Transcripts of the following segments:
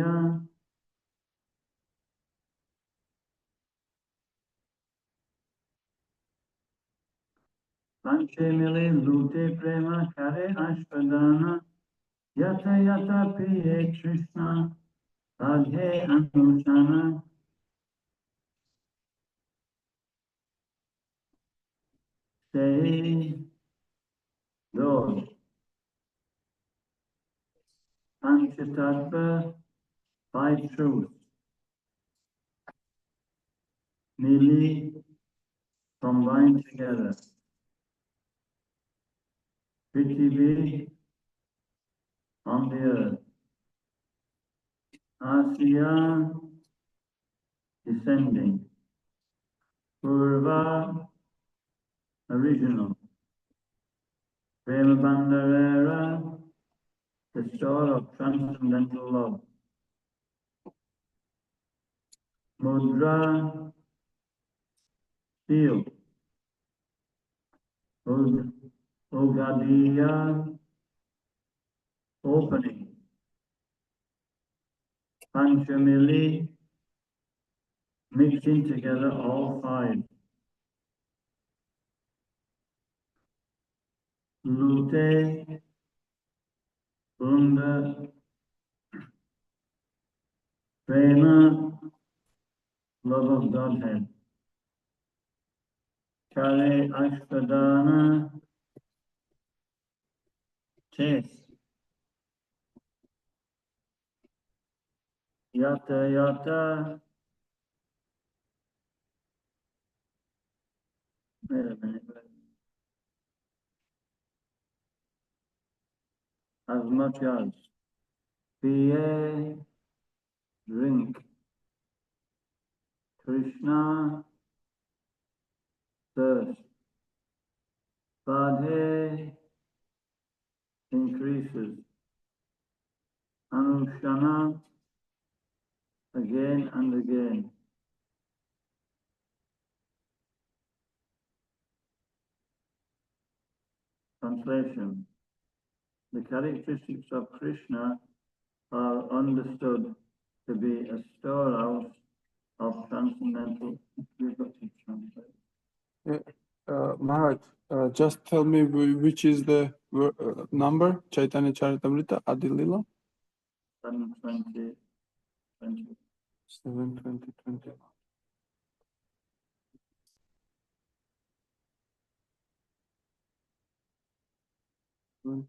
Asya Panchemili Lute Prema Kare Ashpadana Yata Yata Piye Krishna Radhe Anushana Say those Panchatattva, 5 truths, nearly combined together. Prithvi on the earth, Asya descending, Purva original, Prema Bandharera, the store of transcendental love, Mudra, seal, Ugadiya, opening, Panchamili, mixing together all 5. Lute, Bunda, Prema, love of Godhead. Kare Ashpadana, taste. Yata Yata, wait a minute. As much as. Piye, drink. Krishna, thirst. Badhe, increases. Anushana, again and again. Translation. The characteristics of Krishna are understood to be a storehouse of transcendental. Maharaj, just tell me which is the number, Chaitanya Charitamrita, Adi Lila? 720, 20. 720, 20. No.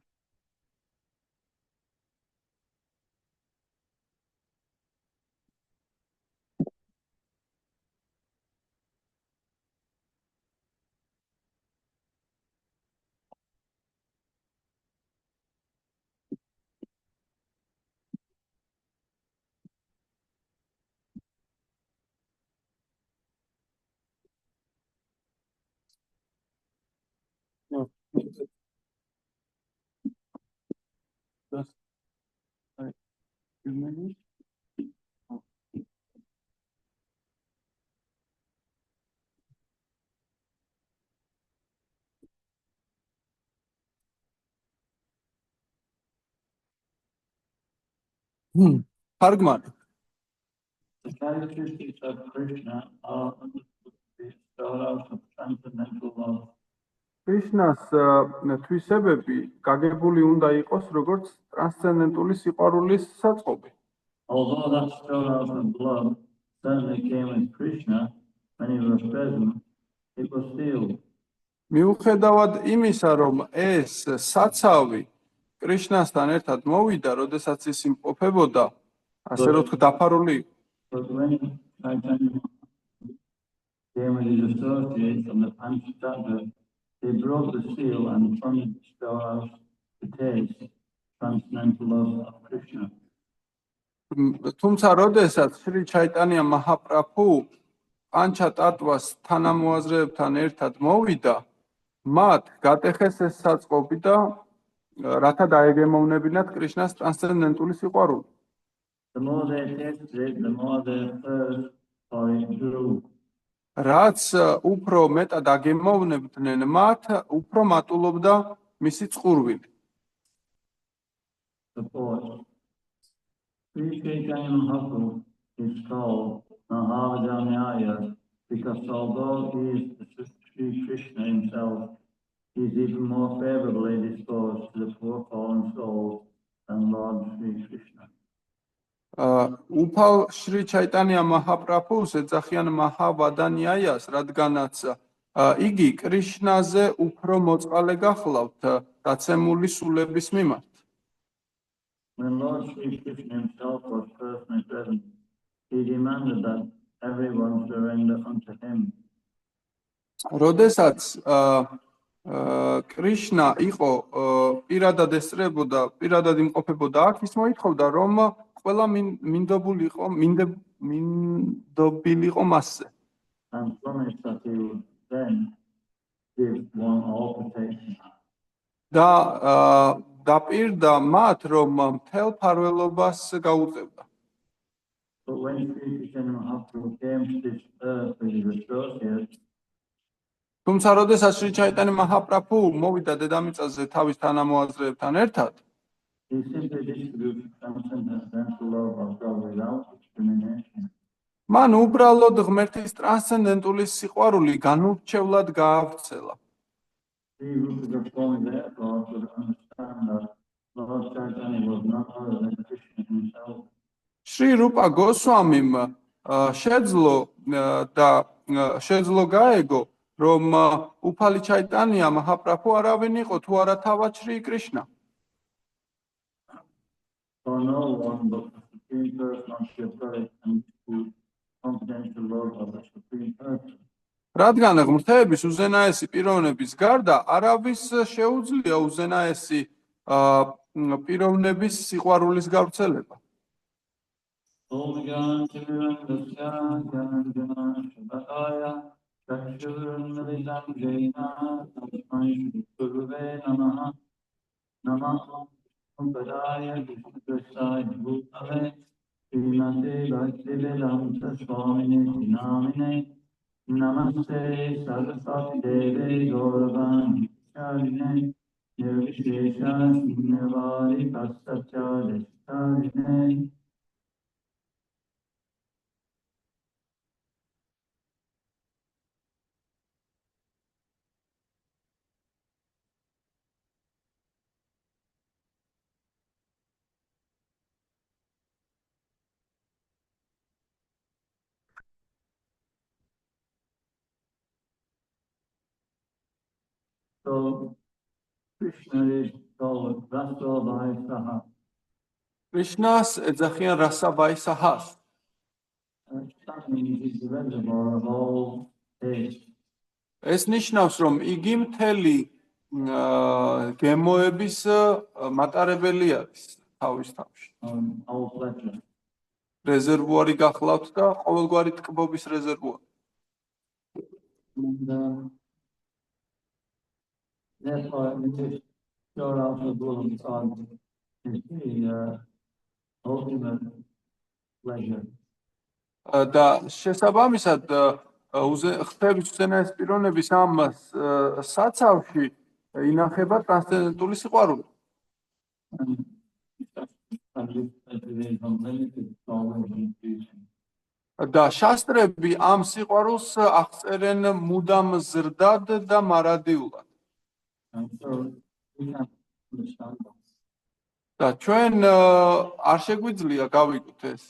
Just a few minutes. Hargman. The characteristics of Krishna are understood to be a storehouse of transcendental love. Krishnas თვისებები გაგებული უნდა იყოს როგორც ტრანსცენდენტული სიყვარულის საწყობი. Although that storehouse of love certainly came with Krishna when he was present, it was sealed. მიუხედავად იმისა, რომ ეს საცავი კრიშნასთან ერთად მოვიდა, როდესაც ის იმყოფებოდა, ასე რომ თქვა დაფარული იყო. But when Chaitanya came with his associates from the Panchatattva, they broke the seal and plunged the storehouse to taste transcendental love of Krishna. თუმცა როდესაც შრი ჩაიტანია მაჰაპრაბჰუ პანჩატატვას თანამოაზრეებთან ერთად მოვიდა, მათ გატეხეს ეს საწყობი და რათა დაეგემოვნებინათ კრიშნას ტრანსცენდენტული სიყვარული. The more they tasted it, the more their thirst for it grew. რაც უფრო მეტად აგემოვნებდნენ მათ, უფრო მატულობდა მისი წყურვილი. Support. Sri Chaitanya Mahaprabhu is called Mahajanyaya because although he is Sri Krishna himself, he is even more favorably disposed to the poor fallen souls than Lord Sri Krishna. უფალ შრი ჩაიტანია მაჰაპრაბჰუს ეძახიან მაჰავადანიაიას, რადგანაც იგი კრიშნაზე უფრო მოწყალე გახლავთ დაცემული სულების მიმართ. When Lord Sri Krishna himself was personally present, he demanded that everyone surrender unto him. როდესაც კრიშნა იყო პირადად ესწრებოდა, პირადად იმყოფებოდა აქ, ის მოითხოვდა, რომ ყველა მინდობილიყო მასზე. And promised that he would then give one all protection. და დაპირდა მათ, რომ მთელ ფარველობას გაუწევდა. But when Sri Chaitanya Mahaprabhu came to this earth with his associates, თუმცა როდესაც შრი ჩაიტანია მაჰაპრაბჰუ მოვიდა დედამიწაზე თავის თანამოაზრეებთან ერთად, he simply distributed transcendental love of God without discrimination. მან უბრალოდ ღმერთის ტრანსცენდენტული სიყვარული განურჩევლად გაავრცელა. Sri Rupa Goswami therefore could understand that Lord Chaitanya was none other than Krishna himself. შრი რუპა გოსვამიმ შეძლო გაეგო, რომ უფალი ჩაიტანია მაჰაპრაბჰუ არავინ იყო თუ არა თავად შრი კრიშნა. For no one but the Supreme Personality of God can do confidential love of the Supreme Person. რადგან ღმრთების უზენაესი პიროვნების გარდა არავის შეუძლია უზენაესი პიროვნების სიყვარულის გავრცელება. Namaste Saraswati Deve Gauravani Charine Nirvishesha Shunyavari Paschacharya Charine. So Krishna is called Rasa Vaisaha. კრიშნას ეძახიან რასა ვაისაჰას. That means he's the reservoir of all taste. ეს ნიშნავს, რომ იგი მთელი გემოების მატარებელი არის თავის თავში. All pleasure. რეზერვუარი გახლავთ და ყოველგვარი ტკბობის რეზერვუარი. And therefore, it is pure out of the will of God is the ultimate pleasure. და შესაბამისად ხტების უზენაეს პიროვნების ამ საცავში ინახება ტრანსცენდენტული სიყვარული. და შასტრები ამ სიყვარულს აღწერენ მუდამ ზრდად და მარადიულად. და ჩვენ არ შეგვიძლია გავიგოთ ეს.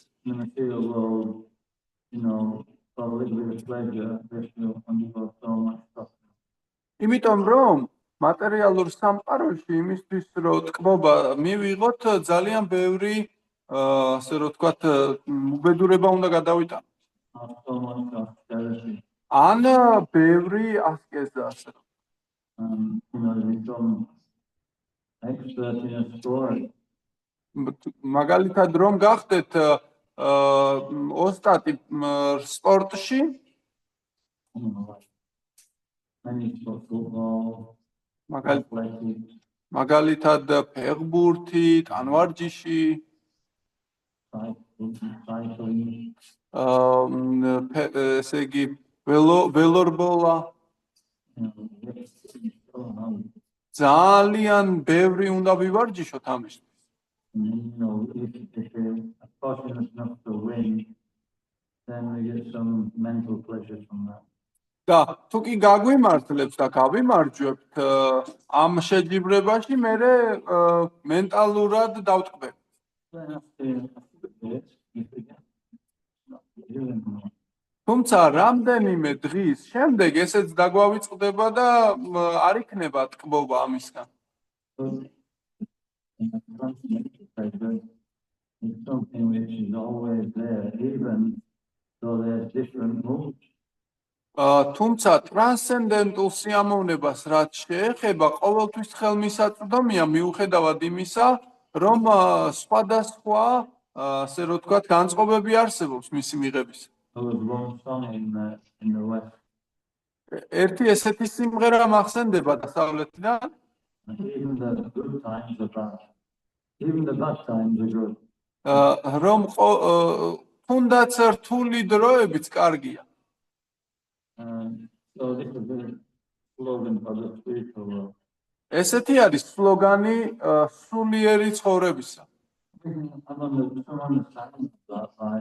იმიტომ რომ მატერიალურ სამყაროში იმისთვის რომ ტკბობა მივიღოთ ძალიან ბევრი ასე რომ ვთქვათ უბედურება უნდა გადავიტანოთ. ან ბევრი ასკეზა ასე რომ მაგალითად რომ გახდეთ ოსტატი სპორტში მაგალითად ფეხბურთი, ტანვარჯიში ესე იგი ველორბოლა ძალიან ბევრი უნდა ვივარჯიშოთ ამისთვის. fortunate enough to win, then we get some mental pleasure from that. და თუ კი გაგვიმართლებს და გავიმარჯვებთ ამ შეჯიბრებაში მე მენტალურად დავტკბებ. Then after a bit, you forget. Not doing more. თუმცა რამდენიმე დღის შემდეგ ესეც დაგვავიწყდება და არ იქნება ტკბობა ამისგან. But transcendental pleasure is something which is always there, even though there's different moods. თუმცა ტრანსცენდენტულ სიამოვნებას რაც შეეხება, ყოველთვის ხელმისაწვდომია მიუხედავად იმისა, რომ სხვადასხვა, ასე რომ ვთქვათ, განწყობები არსებობს მისი მიღებისა. There was one song in the West, ერთი ესეთი სიმღერა მახსენდება დასავლეთიდან, and even the good times are bad. Even the bad times are good. რომ თუნდაც რთული დროებიც კარგია. So this is the slogan for the spiritual world. ესეთი არის სლოგანი სულიერი ცხოვრებისა. I'm understanding that by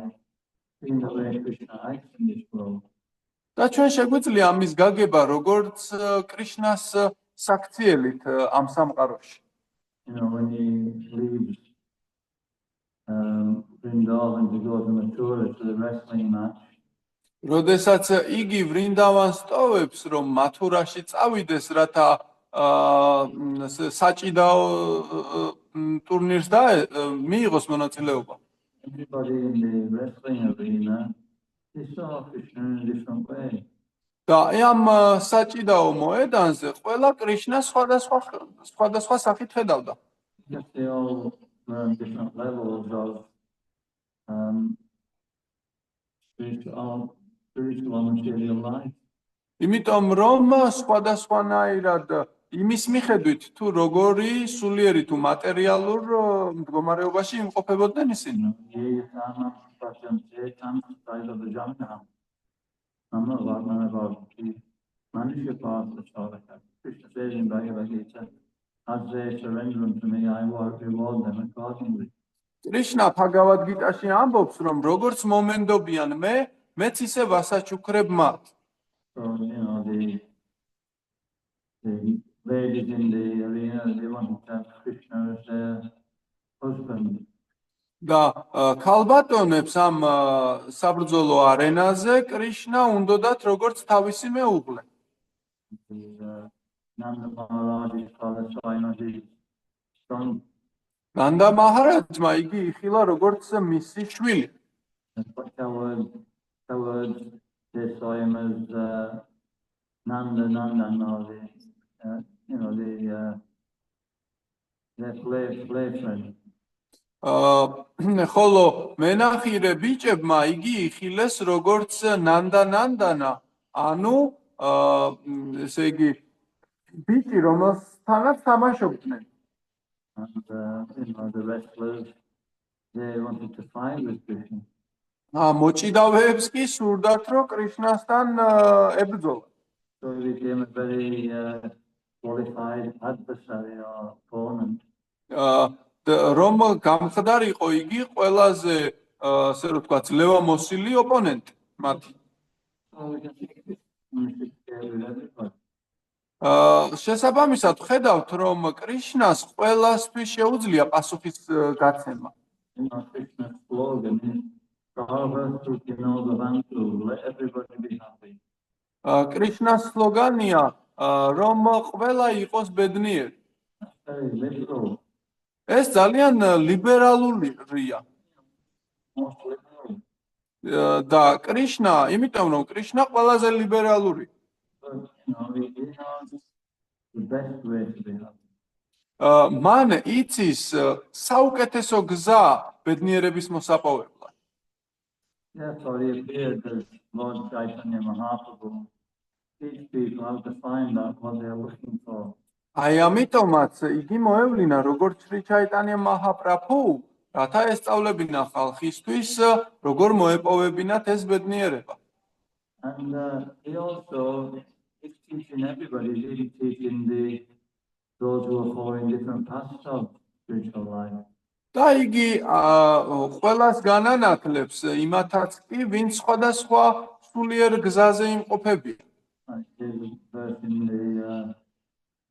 seeing the way Krishna acts in this world. და ჩვენ შეგვიძლია ამის გაგება როგორც კრიშნას საქციელით ამ სამყაროში. You know, when he leaves Vrindavan to go to Mathura to the wrestling match, როდესაც იგი ვრინდავანს ტოვებს, რომ მათურაში წავიდეს, რათა საჭიდაო ტურნირს მიიღოს მონაწილეობა. everybody in the wrestling arena, they saw Krishna in a different way. და ამ საჭიდაო მოედანზე ყველა კრიშნას სხვადასხვა სახით ხედავდა. Because they all were on different levels of spiritual and material life. იმიტომ რომ სხვადასხვანაირად იმის მიხედვით თუ როგორი სულიერი თუ მატერიალურ მდგომარეობაში იმყოფებოდნენ ისინი. Krishna says in Bhagavad Gita, as they surrender unto me, I will reward them accordingly. კრიშნა ბჰაგავად გიტაში ამბობს, რომ როგორც მომენდობიან მეც ისე ვასაჩუქრებ მათ. So, you know, the ladies in the arena, they want to have Krishna as their husband. და ქალბატონებს ამ საბრძოლო არენაზე კრიშნა უნდოდათ როგორც თავისი მეუღლე. Nanda Maharaj's father, Swayamji, son. ნანდა მაჰარაჯმა იგი იხილა როგორც მისი შვილი. Towards they saw him as Nanda, you know, their slave friend. ხოლო მენახირე ბიჭებმა იგი იხილეს როგორც ნანდანა, ანუ ესე იგი ბიჭი რომელთანაც თამაშობდნენ. And you know, the wrestlers, they wanted to fight with Krishna. მოჭიდავეებს კი სურდათ რომ კრიშნასთან ებრძოლათ. So he became a very qualified adversary or opponent. რომ გამხდარიყო იგი ყველაზე ასე რომ ვთქვათ ლევამოსილი ოპონენტი მათი. So we can see Krishna with everybody. შესაბამისად ხედავთ რომ კრიშნას ყველასთვის შეუძლია პასუხის გაცემა. You know, Krishna's slogan is, let everybody be happy. კრიშნას სლოგანია რომ ყველა იყოს ბედნიერი. Very liberal. ეს ძალიან ლიბერალურია. Most liberal. და კრიშნა, იმიტომ რომ კრიშნა ყველაზე ლიბერალური. But you know, he knows the best way to be happy. მან იცის საუკეთესო გზა ბედნიერების მოსაპოვებლად. Therefore, he appeared as Lord Chaitanya Mahaprabhu, teach people how to find out what they are looking for. აი ამიტომაც იგი მოევლინა როგორც შრი ჩაიტანია მაჰაპრაბჰუ, რათა ესწავლებინა ხალხისთვის როგორ მოეპოვებინათ ეს ბედნიერება. And he also is teaching everybody, he's teaching those who are following different paths of spiritual life. და იგი ყველას განანათლებს იმათაც კი, ვინც სხვადასხვა სულიერ გზაზე იმყოფებიან. Like there's a verse in the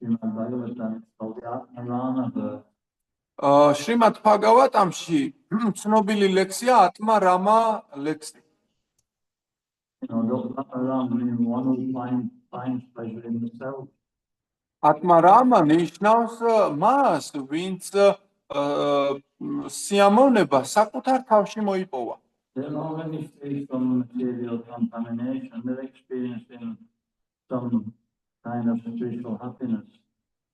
Srimad Bhagavatam, it's called the Atmarama verse. შრიმად ბჰაგავატამში ცნობილი ლექსია ატმა რამა ლექსი. Those Atmarama mean one who finds pleasure in the self. ატმა რამა ნიშნავს მას, ვინც სიამოვნება საკუთარ თავში მოიპოვა. They're already free from material contamination. They're experiencing some kind of spiritual happiness.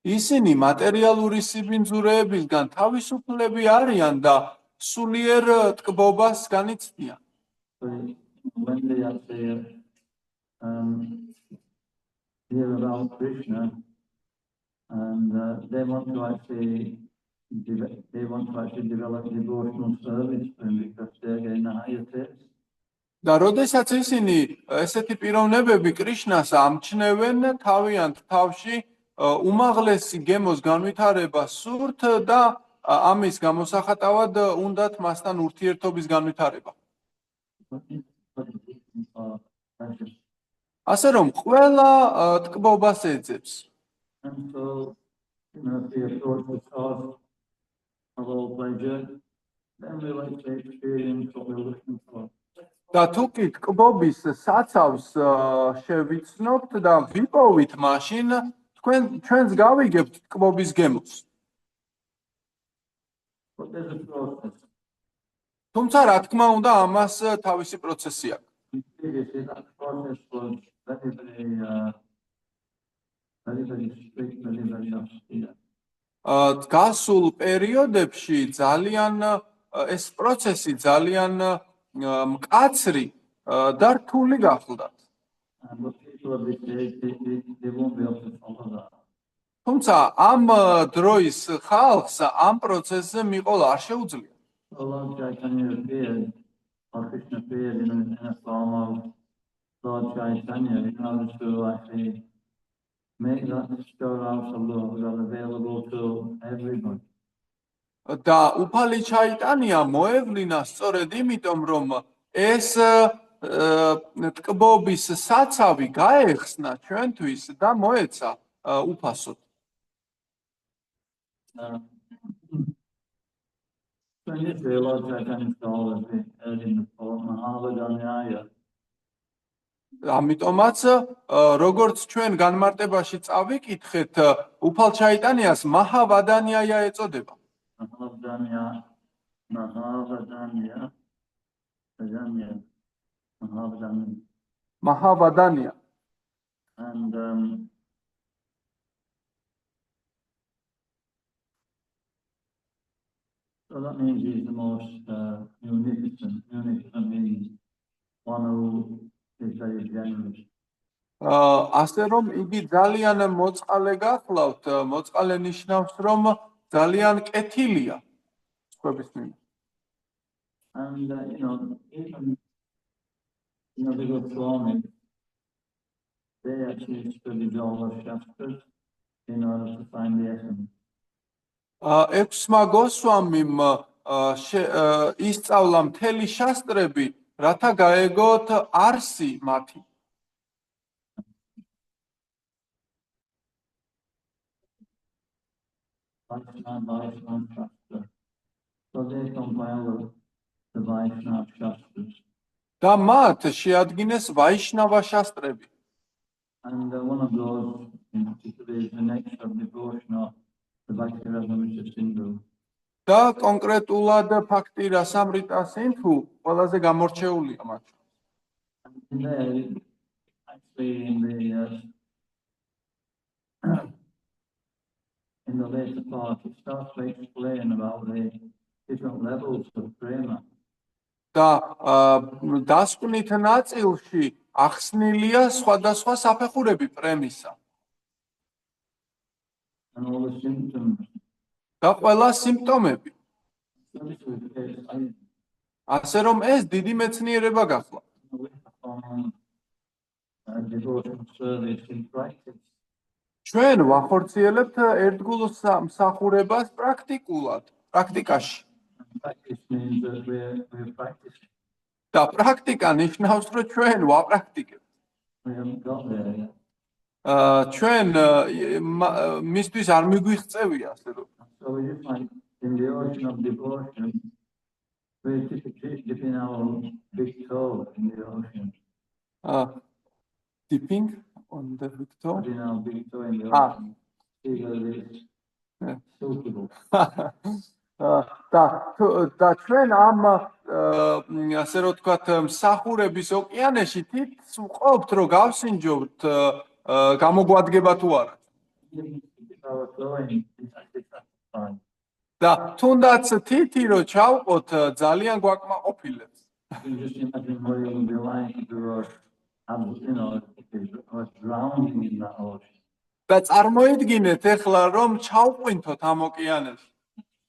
ისინი მატერიალური სიბინძურეებისგან თავისუფლები არიან და სულიერ ტკბობას განიცდიან. So when they actually hear about Krishna, and they want to actually develop devotional service to him because they're getting a higher taste. და როდესაც ისინი ესეთი პიროვნებები კრიშნას ამჩნევენ, თავიანთ თავში უმაღლესი გემოს განვითარებას სურთ და ამის გამოსახატავად უნდათ მასთან ურთიერთობის განვითარება. ასე რომ ყველა ტკბობას ეძებს. And so, if we approach the source of all pleasure, then we like to experience what we're looking for. და თუ კი ტკბობის საცავს შევიცნობთ და ვიპოვით მაშინ, ჩვენს გავიგებთ ტკბობის გემოს. But there's a process. თუმცა რა თქმა უნდა ამას თავისი პროცესი აქვს. Previously, that process was very strict, very austere. გასულ პერიოდებში ძალიან ეს პროცესი ძალიან მკაცრი და რთული გახლდათ. And what people of this age, they won't be able to follow that. თუმცა ამ დროის ხალხს ამ პროცესზე მიყოლა არ შეუძლია. So Lord Chaitanya appeared, or Krishna appeared in a form of Lord Chaitanya in order to actually make that storehouse of love that available to everybody. და უფალი ჩაიტანია მოევლინა სწორედ იმიტომ, რომ ეს ტკბობის საცავი გაეხსნა ჩვენთვის და მოეცა უფასოდ. So in this way, Lord Chaitanya is always heard in the form Mahavadanyaya. ამიტომაც როგორც ჩვენ განმარტებაში წავიკითხეთ, უფალ ჩაიტანიას მაჰავადანიაია ეწოდება. მაჰავადანია. And so that means he's the most munificent means one who is very generous. ასე რომ იგი ძალიან მოწყალე გახლავთ, მოწყალე ნიშნავს, რომ ძალიან კეთილია სხვების მიმართ. And even the Goswamis, they actually studied all the Shastras in order to find the essence. ექვსმა გოსვამიმ ისწავლა მთელი შასტრები, რათა გაეგოთ არსი მათი. Vaishnava Shastra. So they compiled the Vaishnava Shastras. და მათ შეადგინეს ვაიშნავა შასტრები. And one of those in particular is the next of devotion of the Bhakti-Rasamrita Sindhu. და კონკრეტულად ფაქტი რასამრიტა სინთუ ყველაზე გამორჩეულია მათ. And there, actually in the later part, it starts to explain about the different levels of prema. და დასკვნით ნაწილში ახსნილია სხვადასხვა საფეხურები პრემისა. And all the symptoms. და ყველა სიმპტომები. So this was the case, ასე რომ ეს დიდი მეცნიერება გახლა. Devotional service in practice. ჩვენ ვახორციელებთ ერთგულ მსახურებას პრაქტიკაში. practice means that we're practicing. და პრაქტიკა ნიშნავს, რომ ჩვენ ვაპრაქტიკებთ. We haven't got there yet. ჩვენ მისთვის არ მიგვიღწევია, ასე რომ. So we just like in the ocean of devotion, we're dipping our big toe in the ocean. Dipping on the big toe. Putting our big toe in the ocean. See whether it's suitable. და ჩვენ ამ ასე რომ თქვათ მსახურების ოკეანეში თითს ვყოფთ, რომ გავსინჯობთ გამოგვადგება თუ არა. Our flowing is satisfying. და თუნდაც თითი რომ ჩავყოთ ძალიან გვაკმაყოფილებს. You just imagine what it would be like if we were, drowning in that ocean. და წარმოიდგინეთ ახლა რომ ჩავყვინთოთ ამ ოკეანეში.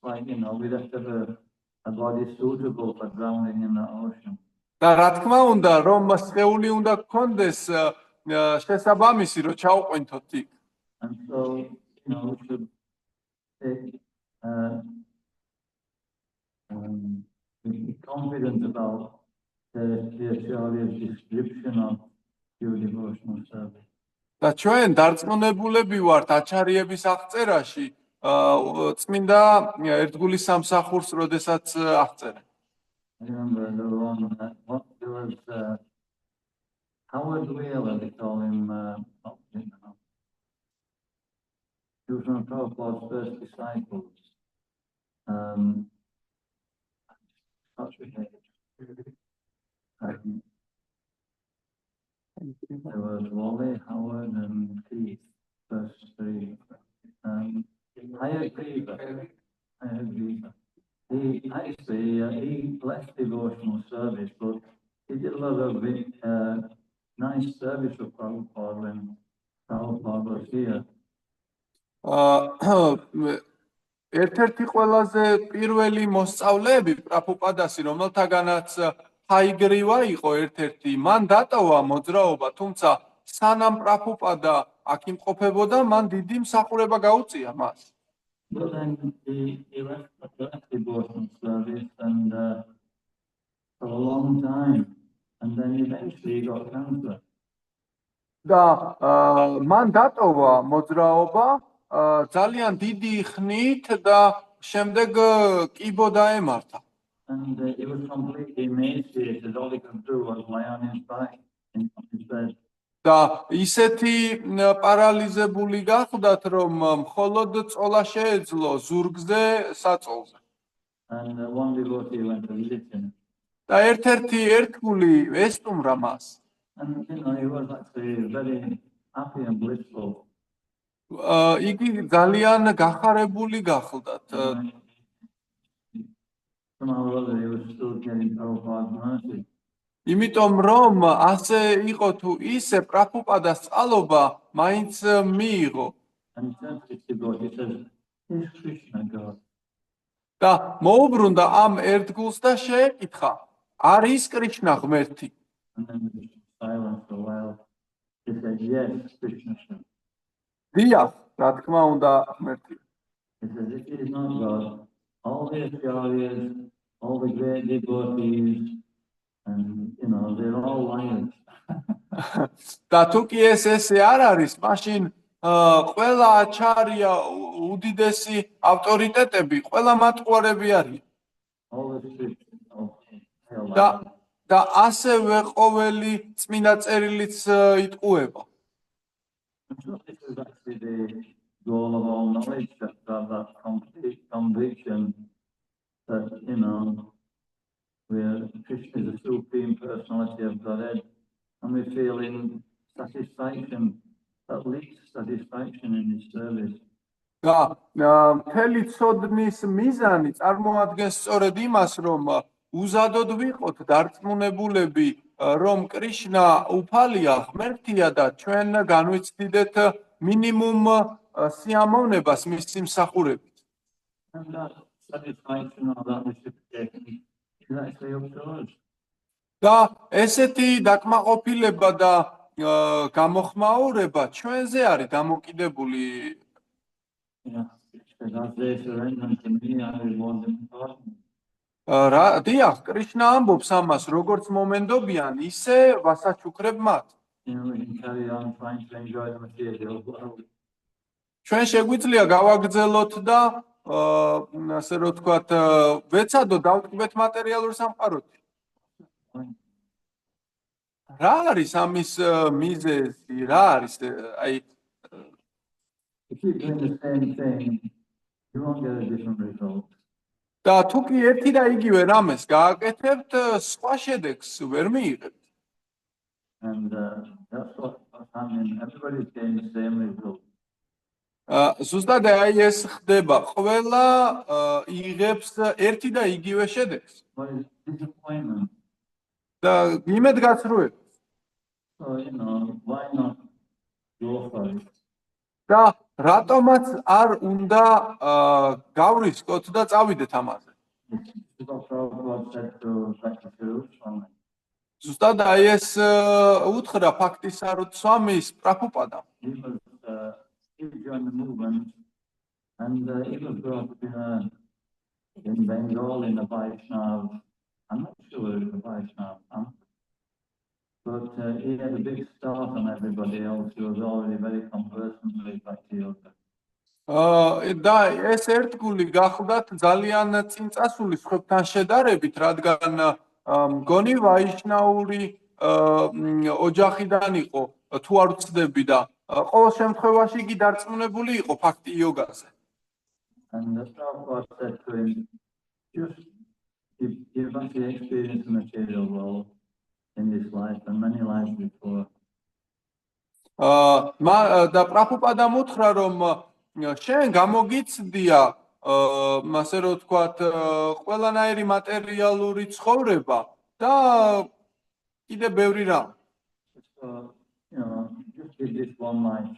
Like, we'd have to have a body suitable for drowning in the ocean. და რა თქმა უნდა, რომ სხეული უნდა გქონდეს შესაბამისი, რომ ჩავყვინთოთ იქ. And so, we should take be confident about the Acharya's description of your devotional service. და ჩვენ დარწმუნებულები ვართ აჩარიების აღწერაში წმინდა ერთგულის სამსახურს, როდესაც აღწერენ. I remember there was Howard Wheeler, they call him, he was one of Prabhupada's first disciples. There was Wally, Howard, and Keith, first three. Hyatt Beaver. He left devotional service, but he did a lot of nice service for Prabhupada when Prabhupada was here. ერთ-ერთი ყველაზე პირველი მოსწავლეები პრაბჰუპადასი, რომელთაგანაც ჰაიგრივა იყო ერთ-ერთი, მან დატოვა მოძრაობა, თუმცა სანამ პრაბჰუპადა აქ იმყოფებოდა, მან დიდი მსახურება გაუწია მას. But then he left devotional service and for a long time, and then eventually he got cancer. და მან დატოვა მოძრაობა ძალიან დიდი ხნით და შემდეგ კიბო დაემართა. And he was completely emaciated. All he could do was lie on his back in his bed. და ისეთი პარალიზებული გახდათ, რომ მხოლოდ წოლა შეეძლო ზურგზე საწოლზე. And one devotee went to visit him. და ერთ-ერთი ერთგული ესტუმრა მას. And he was actually very happy and blissful. იგი ძალიან გახარებული გახლდათ. Somehow or other he was still getting Prabhupada's mercy. იმიტომ რომ ასე იყო თუ ისე პრაბჰუპადას წყალობა მაინც მიიღო. And he turned to his devotee, he says, "Is Krishna God?" და მოუბრუნდა ამ ერთგულს და შეეკითხა, არის კრიშნა ღმერთი? And then there was silence for a while. He said, "Yes, Krishna." დიახ, რა თქმა უნდა, ღმერთია. He says, "If he is not God, all the acharyas, all the great devotees, and they're all liars." და თუ კი ესე არ არის, მაშინ ყველა აჩარია უდიდესი ავტორიტეტები, ყველა მათყუარები არიან. All the scriptures, they are liars. და ასევე ყოველი წმინდა წერილიც იტყუება. And so this is actually the goal of all knowledge, to have that complete conviction that, Krishna is the supreme personality of Godhead, and we feel in satisfaction, at least satisfaction in his service. და მთელი ცოდნის მიზანი წარმოადგენს სწორედ იმას, რომ უზადოდ ვიყოთ დარწმუნებულები, რომ კრიშნა უფალია, ღმერთია და ჩვენ განვიცდიდეთ მინიმუმ სიამოვნებას მისი მსახურებით. And that satisfaction or that reciprocation is actually up to us. და ესეთი დაკმაყოფილება და გამოხმაურება ჩვენზე არის დამოკიდებული. Because as they surrender to me, I reward them accordingly. დიახ, კრიშნა ამბობს ამას, როგორც მომენდობიან, ისე ვასაჩუქრებ მათ. We can carry on trying to enjoy the material world. ჩვენ შეგვიძლია გავაგრძელოთ და ასე რომ ვთქვათ, ვეცადოთ დავტკბეთ მატერიალურ სამყაროთი. რა არის ამის მიზეზი? რა არის აი If you keep doing the same thing, you won't get a different result. და თუ კი ერთი და იგივე რამეს გააკეთებთ, სხვა შედეგს ვერ მიიღებთ. And that's what's happening. Everybody's getting the same result. ზუსტად აი ეს ხდება. ყველა იღებს ერთი და იგივე შედეგს. What is disappointment? და იმედგაცრუება. So, why not go for it? და რატომაც არ უნდა გავრისკოთ და წავიდეთ ამაზე. ზუსტად აი ეს უთხრა ფაქტის აროცვამის პრაფუპადამ. In Bengal, in a Vaishnav, I'm not sure it's a Vaishnav, but he had a big start on everybody else who was already very conversant with Bhakti Yoga. და ეს ერთგული გახლდათ ძალიან წინწასული სხვებთან შედარებით, რადგან მგონი ვაიშნაური ოჯახიდან იყო, თუ არ ვცდები და ყოველ შემთხვევაში იგი დარწმუნებული იყო ფაქტი იოგაზე. And the Prabhupada said to him, just you've actually experienced the material world in this life and many lives before. და პრაფუპადამ უთხრა, რომ შენ გამოგიცდია, ასე რომ ვთქვათ, ყველანაირი მატერიალური ცხოვრება და კიდე ბევრი რამ. So, just give this one life.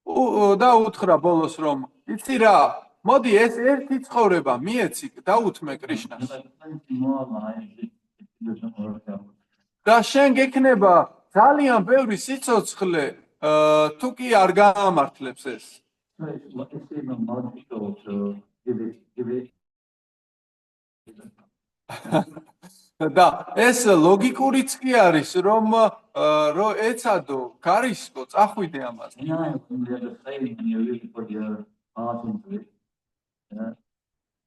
და უთხრა ბოლოს, რომ იცი რა, მოდი ეს ერთი ცხოვრება მიეცი და უთმე კრიშნას. და შენ გექნება ძალიან ბევრი სიცოცხლე, თუ კი არ გაამართლებს ეს. It's even logical to give it. და ეს ლოგიკურიც კი არის, რომ ეცადო, გარისკო, წახვიდე ამაზე. When you really put your heart into it,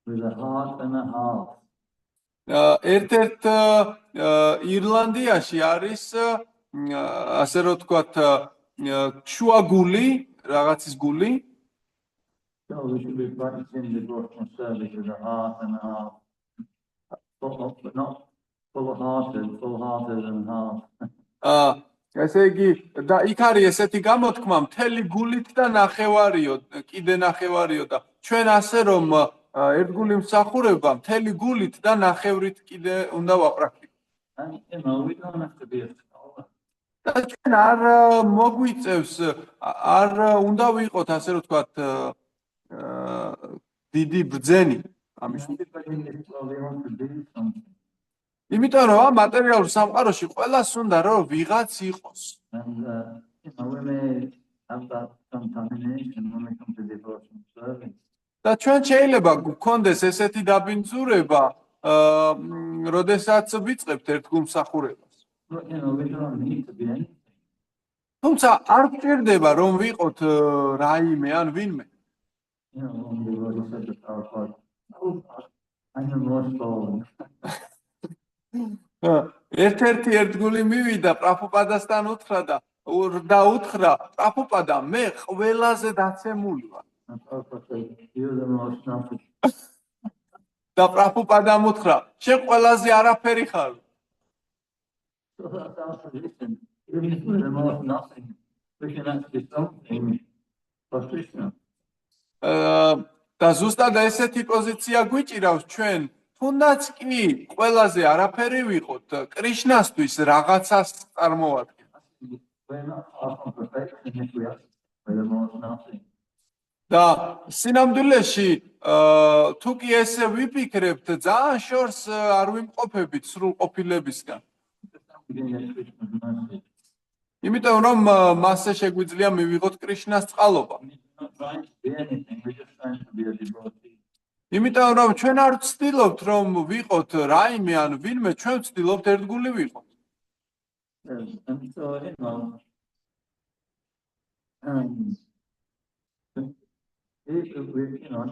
with a heart and a half. ერთ-ერთ ირლანდიაში არის ასე რომ ვთქვათ, შუა გული, რაღაცის გული. So we should be practicing devotional service with a heart and a half. But not full-hearted and half. ესე იგი, და იქ არის ესეთი გამოთქმა, მთელი გულით და ნახევარიო, კიდე ნახევარიო და ჩვენ ასე რომ ერთ გული მსახურება, მთელი გულით და ნახევრით კიდე უნდა ვაპრაქტიკოთ. And we don't have to be a scholar. და ჩვენ არ მოგვიწევს, არ უნდა ვიყოთ ასე რომ ვთქვათ, დიდი ბრძენი ამის. იმიტომ რომ ამ მატერიალურ სამყაროში ყველას უნდა რომ ვიღაც იყოს. And we may have that contamination when we come to devotional service. და ჩვენ შეიძლება გვქონდეს ესეთი დაბინძურება, როდესაც ვიწყებთ ერთ გულმსახურებას. But we don't need to be anything. თუმცა არ გვჭირდება რომ ვიყოთ რაიმე ან ვინმე. When the Lord said to Prabhupada, I'm the most fallen. ერთ-ერთი ერთგული მივიდა პრაფუპადასთან უთხრა და უთხრა, პრაფუპადა, მე ყველაზე დაცემული ვარ. And Prabhupada said, you're the most nothing. და პრაფუპადამ უთხრა, შენ ყველაზე არაფერი ხარ. So that's our position. Even if we're the most nothing, we can actually something for Krishna. და ზუსტად ესეთი პოზიცია გვიჭირავს ჩვენ, თუნდაც კი ყველაზე არაფერი ვიყოთ, კრიშნასთვის რაღაცას წარმოვადგენ. We're not far from perfection if we are the most nothing. და სინამდვილეში, თუ კი ესე ვიფიქრებთ, ძალიან შორს არ ვიმყოფებით სრულყოფილებისგან. იმიტომ რომ მასზე შეგვიძლია მივიღოთ კრიშნას წყალობა. We're not trying to be anything, we're just trying to be a devotee. იმიტომ რომ ჩვენ არ ვცდილობთ რომ ვიყოთ რაიმე ან ვინმე, ჩვენ ვცდილობთ ერთგული ვიყოთ. And so,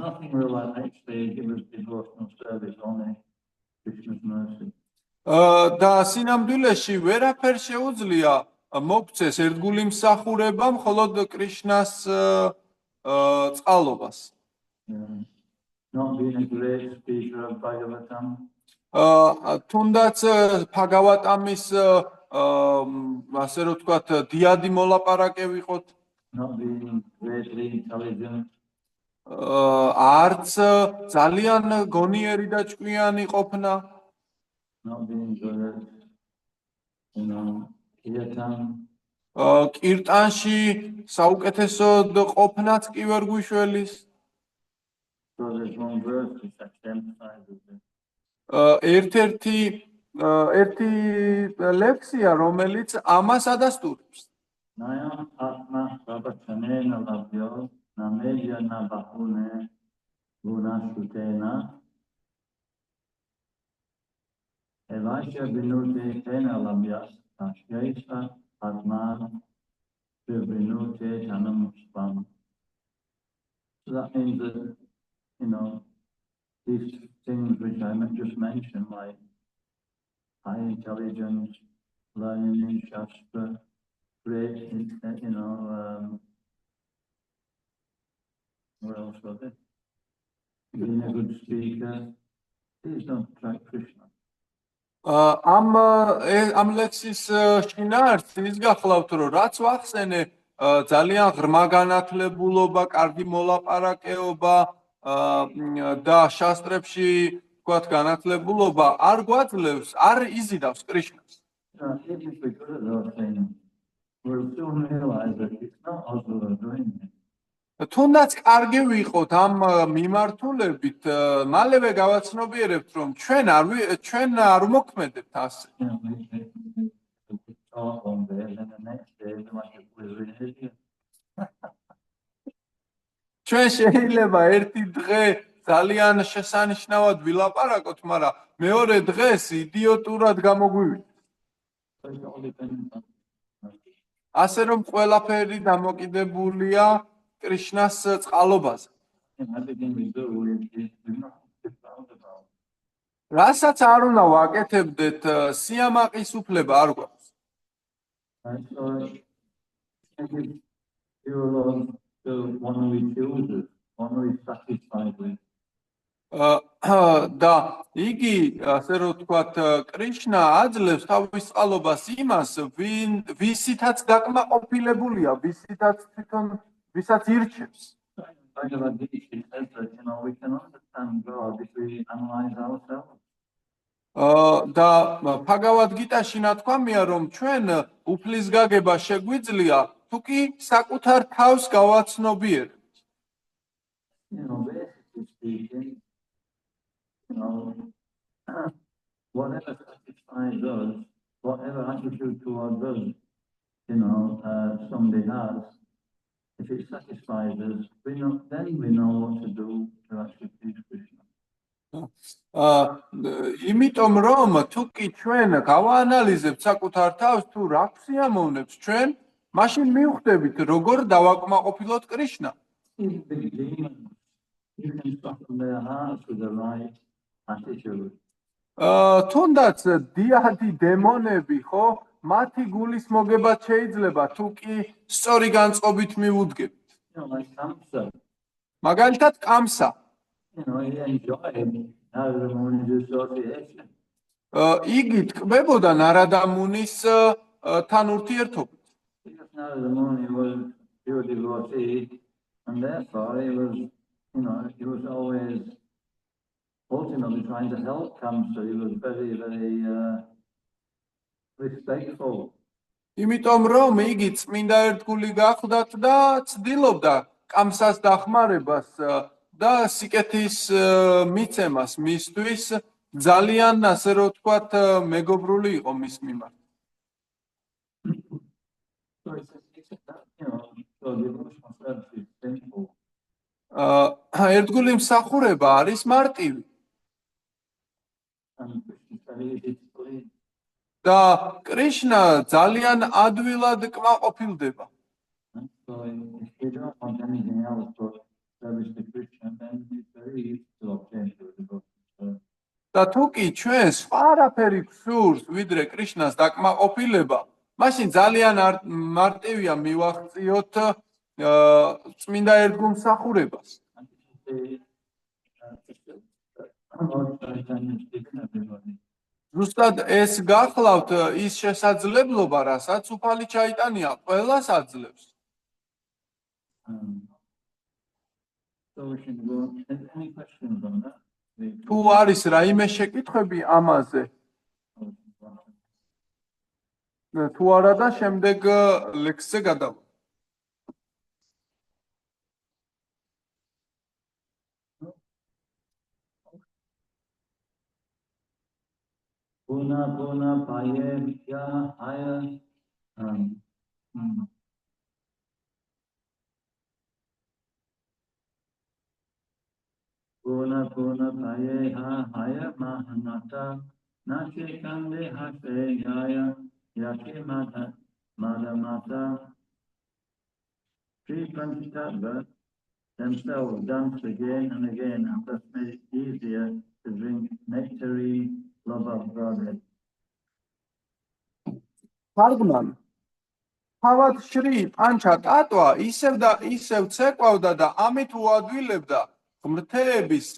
nothing will actually give us devotional service, only Krishna's mercy. და სინამდვილეში ვერაფერ შეუძლია მოგცეს ერთგული მსახურება მხოლოდ კრიშნას წყალობას. Not being a great speaker of Bhagavatam. თუნდაც ბჰაგავატამის ასე რომ ვთქვათ დიადი მოლაპარაკე ვიყოთ. Not being greatly intelligent. არც ძალიან გონიერი და ჭკვიანი ყოფნა. Not being good at, kirtan. კირტანში საუკეთესოდ ყოფნაც კი ვერ გვიშველის. So there's one verse which actually emphasizes this. ერთი ლექსია, რომელიც ამას ადასტურებს. Nayam atma prabhachanena labhyo namejana bahune gunashutena evasya vinute tena labhyas ashyaisa atma vinute tanam spam. So that means that, these things which I just mentioned, like high intelligence, learning in Shastra, great, what else was it? Being a good speaker, these don't attract Krishna. ამ ლექსის შინაარსი ის გახლავთ, რომ რაც ვახსენე, ძალიან ღრმა განათლებულობა, კარგი მოლაპარაკეობა და შასტრებში ვთქვათ განათლებულობა არ გვაძლევს, არ იზიდავს კრიშნას. Even if we could have those things, we'll soon realize that it's not us who are doing it. თუნდაც კარგი ვიყოთ ამ მიმართულებით, მალევე გავაცნობიერებთ, რომ ჩვენ არ მოქმედებთ ასე. One day, and then the next day, we might have an idiot. ჩვენ შეიძლება ერთი დღე ძალიან შესანიშნავად ვილაპარაკოთ, მაგრამ მეორე დღეს იდიოტურად გამოგვივიდეს. So it all depends on ასე რომ ყველაფერი დამოკიდებულია კრიშნას წყალობაზე. everything we do. We not proud about. რასაც არ უნდა ვაკეთებდეთ, სიამაყის უფლება არ გვაქვს. And so, you alone to one who he chooses, one who is satisfied with. და იგი ასე რომ ვთქვათ, კრიშნა აძლევს თავის წყალობას იმას, ვისითაც დაკმაყოფილებულია, ვისაც ირჩევს. Bhagavad Gita says that, we can understand God if we analyze ourselves. და ბჰაგავად გიტაში ნათქვამია, რომ ჩვენ უფლის გაგება შეგვიძლია, თუ კი საკუთარ თავს გავაცნობიერებთ. Basically speaking, whatever satisfies us, whatever attitude towards us, somebody has, if it satisfies us, then we know what to do to actually please Krishna. იმიტომ რომ თუ კი ჩვენ გავაანალიზებთ საკუთარ თავს, თუ რა გვსიამოვნებს ჩვენ, მაშინ მივხვდებით როგორ დავაკმაყოფილოთ კრიშნა. Even big demons, you can soften their hearts with the right attitude. თუნდაც დიადი დემონები, ხო, მათი გულის მოგებაც შეიძლება, თუ კი სწორი განწყობით მივუდგებით. Like Kamsa, მაგალითად კამსა. he enjoyed Narada Muni's association. იგი ტკბებოდა ნარადა მუნის თან ურთიერთობით. Because Narada Muni was pure devotee, and therefore he was always ultimately trying to help Kamsa. He was very, very respectful. იმიტომ რომ იგი წმინდა ერთგული გახლდათ და ცდილობდა კამსას დახმარებას და სიკეთის მიცემას მისთვის ძალიან ასე რომ ვთქვათ მეგობრული იყო მის მიმართ. So it's so devotional service is simple. ერთგული მსახურება არის მარტივი And Krishna study is clean. და კრიშნა ძალიან ადვილად კმაყოფილდება. So if we don't want anything else to establish the Krishna, then it's very easy to obtain the devotion. და თუ კი ჩვენ სხვა არაფერი გვსურს, ვიდრე კრიშნას დაკმაყოფილება, მაშინ ძალიან მარტივია მივახციოთ წმინდა ერთგულ მსახურებას. And this is Lord Chaitanya is given everybody. ზუსტად ეს გახლავთ ის შესაძლებლობა, რასაც უფალი ჩაიტანია ყველას აძლევს. So we can go. Any questions on that? თუ არის რაიმე შეკითხვები ამაზე, თუ არა და შემდეგ ლექსზე გადავა. Puna paye vidya haya. Puna paye haya mahanata. Nache kande hase gaya. Yake madamata. Three Panchatattva themselves dance again and again, and thus made it easier to drink nectarine love of Godhead. თარგმანი თავად შრი პანჩატატვა ისევ და ისევ ცეკვავდა და ამით უადვილებდა ღმრთების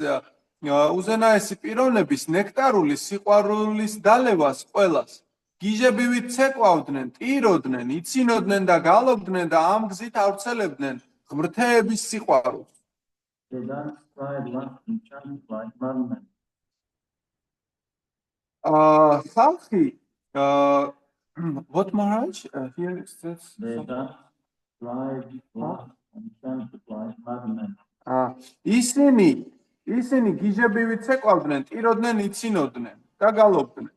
უზენაესი პიროვნების ნექტარული სიყვარულის დალევას ყველას. გიჟებივით ცეკვავდნენ, ტიროდნენ, იცინოდნენ და გალობდნენ და ამ გზით ავრცელებდნენ ღმრთების სიყვარულს. They danced, cried, laughed, and chanted like madmen. ხალხი what Maharaj here it says They danced, cried, laughed, and chanted like madmen. ისინი გიჟებივით ცეკვავდნენ, ტიროდნენ, იცინოდნენ და გალობდნენ.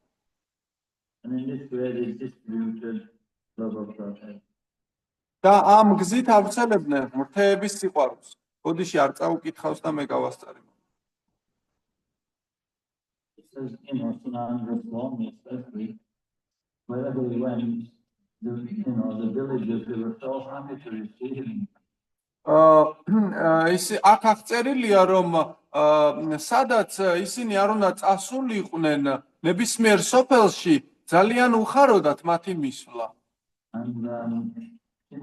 And in this way they distributed love of Godhead. და ამ გზით ავრცელებდნენ ღმრთების სიყვარულს. ბოდიში არ წაუკითხავს და მე გავასწარი. It says, Sananda Swami especially, wherever he went, the villagers, they were so happy to receive him. ის აქ აღწერილია, რომ სადაც ისინი არ უნდა წასულიყვნენ ნებისმიერ სოფელში, ძალიან უხაროდათ მათი მისვლა. And they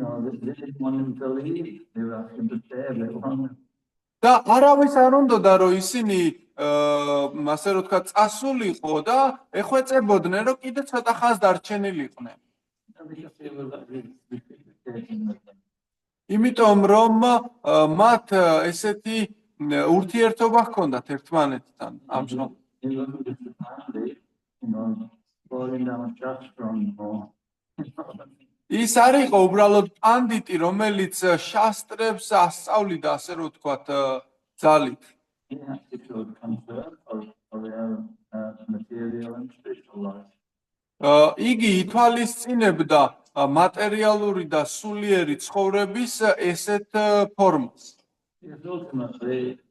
didn't want him to leave. They were asking to stay a bit longer. და არავის არ უნდოდა, რომ ისინი ასე რომ თქვა წასულიყო და ეხვეწებოდნენ, რომ კიდე ცოტა ხანს დარჩენილიყვნენ. Because they were reciprocating with them. იმიტომ რომ მათ ესეთი ურთიერთობა ჰქონდათ ერთმანეთთან ამ შემთხვევაში. It wasn't just a family, falling down just from more. ის არ იყო უბრალოდ პანდიტი, რომელიც შასტრებს ასწავლიდა, ასე რომ ვთქვათ, ძალით. He actually showed concern for their material and spiritual life. იგი ითვალისწინებდა მატერიალური და სულიერი ცხოვრების ესეთ ფორმას. Because ultimately,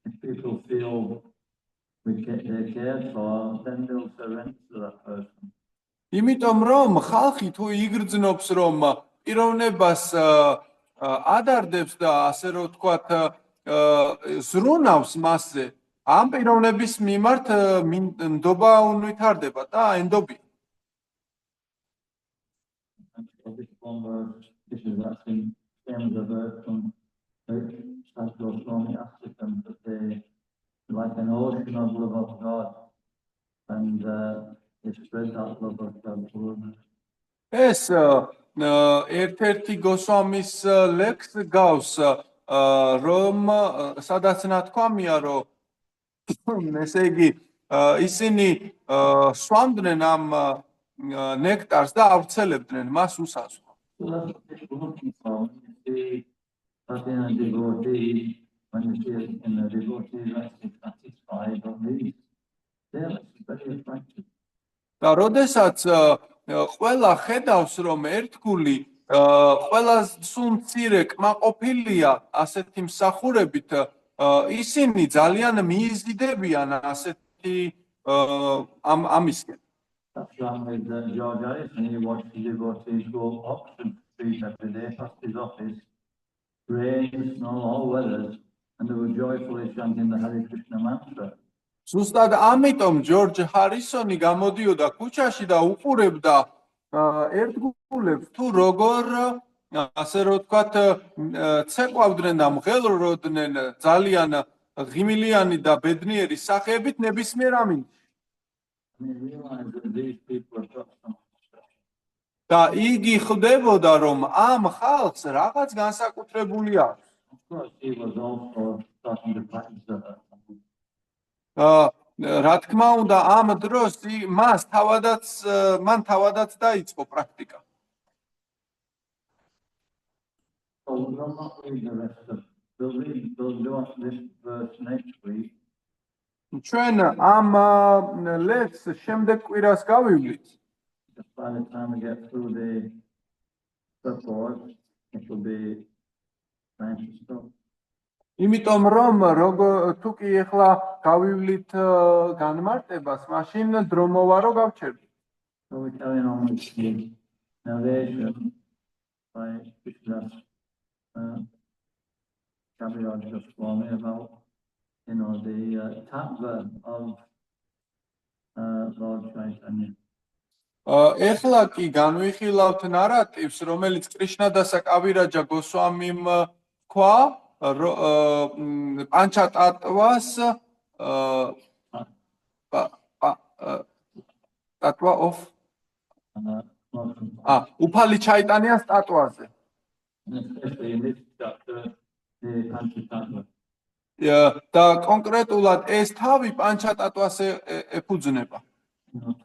if people feel they're cared for, then they'll surrender to that person. იმიტომ რომ ხალხი თუ იგრძნობს, რომ პიროვნებას ადარდებს და ასე რომ ვთქვათ, ზრუნავს მასზე, ამ პიროვნების მიმართ ნდობა უნვითარდება და ენდობი. This is actually same as a verse from Sadhguru Swami asked them that they like an ocean of love of God, and they spread that love of God through. ეს ერთ-ერთი გოსვამის ლექს გავს, რომ სადაც ნათქვამია, რომ ესე იგი ისინი სვამდნენ ამ ნექტარს და ავრცელებდნენ მას უსაზღვროდ. So that's what people are looking for. When you see that in a devotee, when you see it in a devotee actually satisfied or pleased, they're actually very attractive. და როდესაც ყველა ხედავს, რომ ერთგული ყველა სულ მცირე კმაყოფილია ასეთი მსახურებით, ისინი ძალიან მიიზიდებიან ასეთი ამისკენ. That's wrong with George Harrison. He watched the devotees go Oxford Street every day past his office, rain, snow, all weathers, and they were joyfully chanting the Hare Krishna mantra. ზუსტად ამიტომ ჯორჯ ჰარისონი გამოდიოდა ქუჩაში და უყურებდა ერთგულებს თუ როგორ ასე რომ ვთქვათ ცეკვავდნენ და მღელროდნენ ძალიან ღიმილიანი და ბედნიერი სახეებით ნებისმიერ ამინდში. And he realized that these people have got something special. და იგი ხვდებოდა რომ ამ ხალხს რაღაც განსაკუთრებული აქვს. Of course, he was also starting to practice that. რა თქმა უნდა ამ დროს მან თავადაც დაიწყო პრაქტიკა. So we'll not read the rest of. We'll do this verse next week. ჩვენ ამ ლექს შემდეგ კვირას გავივლით. Just by the time we get through the purport, it will be time to stop. იმიტომ რომ თუ კი ახლა გავივლით განმარტებას, მაშინ დრო მოვა რომ გავჩერდით. So we're carrying on with the narration by Krishnadas Kaviraj Goswami about, the tattva of Lord Chaitanya. ეხლა კი განვიხილავთ ნარატივს, რომელიც კრიშნადასა კავირაჯა გოსვამიმ თქვა პანჩატატვას ტატვა of უფალი ჩაიტანიას ტატვაზე. Especially in this chapter, the Panchatattva. და კონკრეტულად ეს თავი პანჩატატვას ეფუძნება.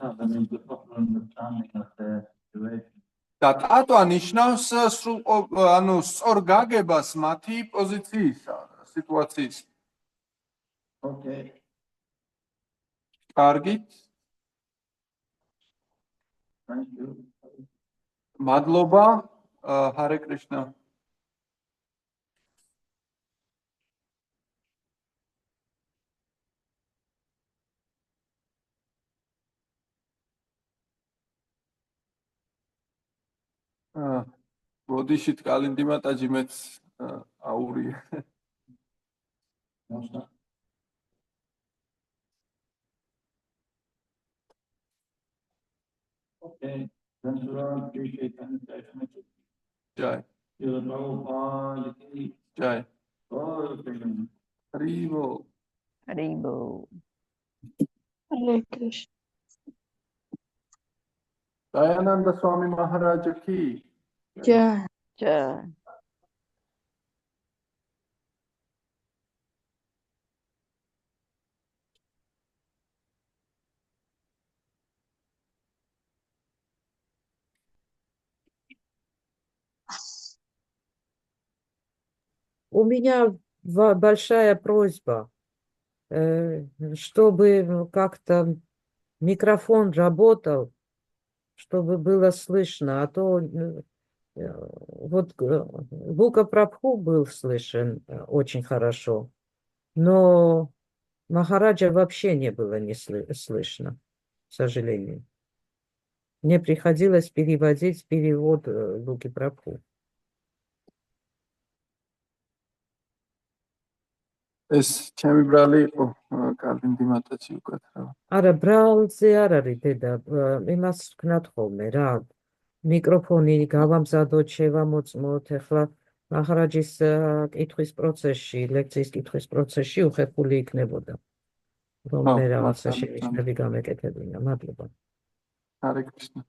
Tattva means the proper understanding of the situation. და ტატვა ნიშნავს სწორ გაგებას მათი პოზიციისა, სიტუაციის. Okay. კარგით. Thank you. მადლობა, ჰარე კრიშნა. ბოდიშით კალინდი მატაჯი მეც აურია. Okay. Thanks a lot. Appreciate that. Jai. You're Prabhupada. Jai. Oh, Haribo. Haribo. Hare Krishna. Dayananda Swami Maharaja ki. Jai. Jai. У меня большая просьба, чтобы как-то микрофон работал, чтобы было слышно, а то вот Гука Прабху был слышен очень хорошо, но Махараджа вообще не было слышно, к сожалению. Мне приходилось переводить перевод Гуки Прабху. ეს ჩემი ბრალი იყო კალინდი მატაცი უკეთ რა. არა, ბრალზე არ არის დედა, იმას ვქნათ ხოლმე რა. მიკროფონი გავამზადოთ, შევამოწმოთ, ახლა მაჰარაჯის კითხვის პროცესში, ლექციის კითხვის პროცესში უხერხული იქნებოდა. რომ მე რაღაცა შენიშვნები გამეკეთებინა. მადლობა. ჰარე კრიშნა.